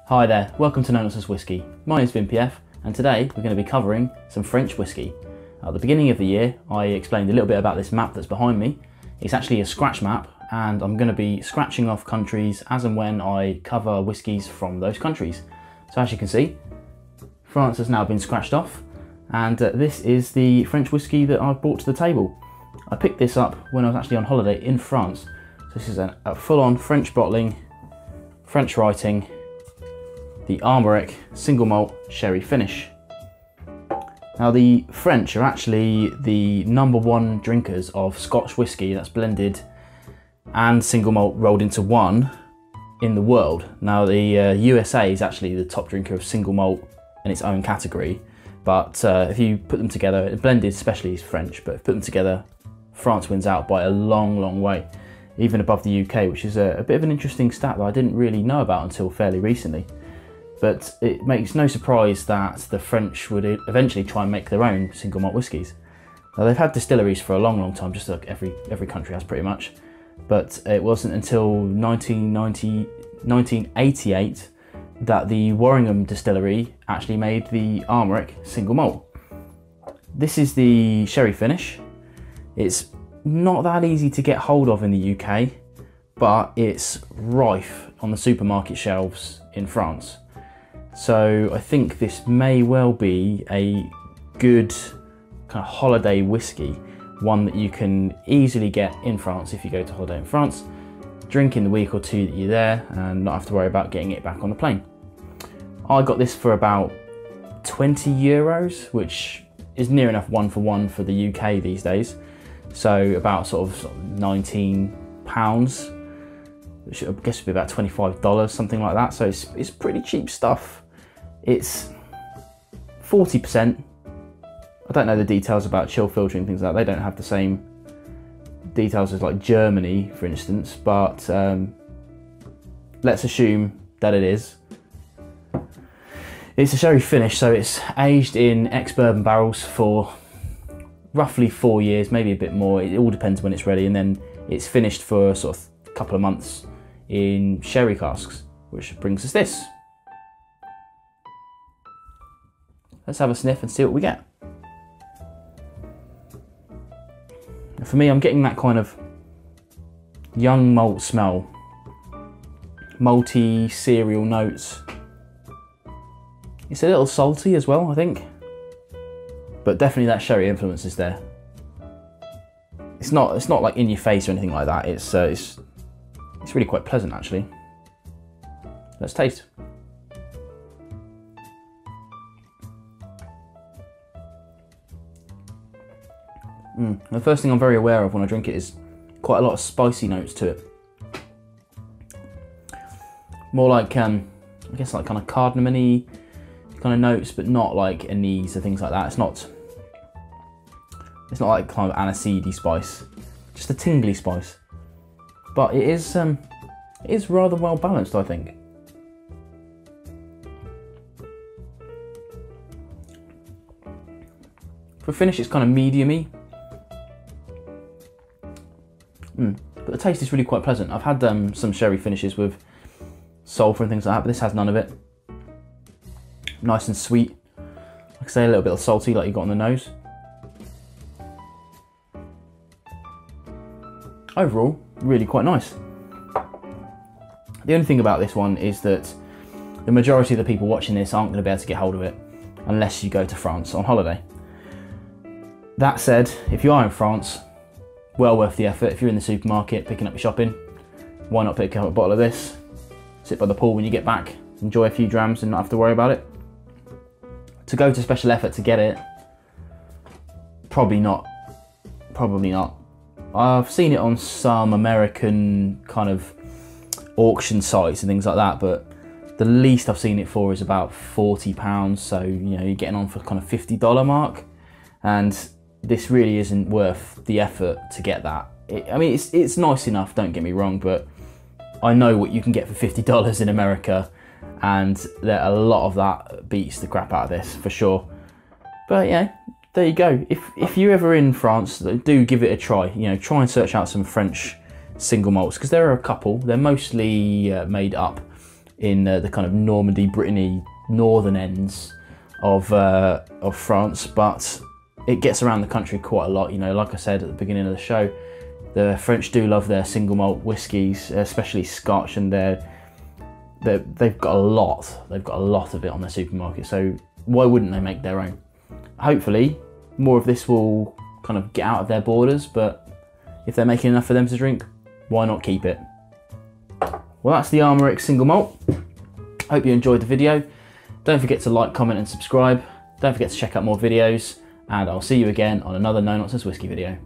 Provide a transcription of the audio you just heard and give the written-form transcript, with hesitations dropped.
Hi there, welcome to Known as Whisky. My name is VinPF and today we're going to be covering some French whisky. At the beginning of the year I explained a little bit about this map that's behind me. It's actually a scratch map and I'm going to be scratching off countries as and when I cover whiskies from those countries. So as you can see, France has now been scratched off and this is the French whisky that I've brought to the table. I picked this up when I was actually on holiday in France. So this is a full-on French bottling, French writing, the Armorik Single Malt Sherry Finish. Now the French are actually the #1 drinkers of Scotch whisky that's blended and single malt rolled into one in the world. Now the USA is actually the top drinker of single malt in its own category, but if you put them together, blended especially is French, but if you put them together, France wins out by a long way, even above the UK, which is a bit of an interesting stat that I didn't really know about until fairly recently. But it makes no surprise that the French would eventually try and make their own single malt whiskies. Now they've had distilleries for a long time, just like every country has pretty much. But it wasn't until 1988 that the Warenghem Distillery actually made the Armorik Single Malt. This is the sherry finish. It's not that easy to get hold of in the UK, but it's rife on the supermarket shelves in France. So I think this may well be a good kind of holiday whiskey, one that you can easily get in France if you go to holiday in France, drink in the week or two that you're there and not have to worry about getting it back on the plane. I got this for about 20 euros, which is near enough one for one for the UK these days. So about sort of £19, which I guess would be about $25, something like that. So it's pretty cheap stuff. It's 40%. I don't know the details about chill filtering, things like that. They don't have the same details as like Germany, for instance, but let's assume that it is. It's a sherry finish, so it's aged in ex-bourbon barrels for roughly 4 years, maybe a bit more. It all depends when it's ready, and then it's finished for sort of a couple of months in sherry casks, which brings us this. Let's have a sniff and see what we get. For me, I'm getting that kind of young malt smell, malty cereal notes. It's a little salty as well, I think, but definitely that sherry influence is there. It's not like in your face or anything like that. It's really quite pleasant actually. Let's taste. The first thing I'm very aware of when I drink it is quite a lot of spicy notes to it. More like, I guess like kind of cardamom-y kind of notes, but not like anise or things like that. It's not like kind of aniseedy spice, just a tingly spice. But it is rather well balanced, I think. For a finish, it's kind of medium-y. But the taste is really quite pleasant. I've had some sherry finishes with sulphur and things like that, but this has none of it. Nice and sweet. Like I say, a little bit of salty like you got on the nose. Overall, really quite nice. The only thing about this one is that the majority of the people watching this aren't going to be able to get hold of it unless you go to France on holiday. That said, if you are in France, well worth the effort. If you're in the supermarket picking up your shopping, why not pick up a bottle of this, sit by the pool when you get back, enjoy a few drams and not have to worry about it. To go to special effort to get it, probably not. I've seen it on some American kind of auction sites and things like that, but the least I've seen it for is about £40. So, you know, you're getting on for kind of $50 mark. And this really isn't worth the effort to get that. I mean, it's nice enough, don't get me wrong, but I know what you can get for $50 in America, and a lot of that beats the crap out of this, for sure. But yeah, there you go. If you're ever in France, do give it a try. You know, try and search out some French single malts, because there are a couple. They're mostly made up in the kind of Normandy, Brittany, northern ends of France, but it gets around the country quite a lot. You know, like I said at the beginning of the show, the French do love their single malt whiskies, especially Scotch, and they've got a lot of it on their supermarket, so why wouldn't they make their own? Hopefully more of this will kind of get out of their borders, but if they're making enough for them to drink, why not keep it? Well, that's the Armorik Single Malt. Hope you enjoyed the video. Don't forget to like, comment and subscribe. Don't forget to check out more videos, and I'll see you again on another No Nonsense Whiskey video.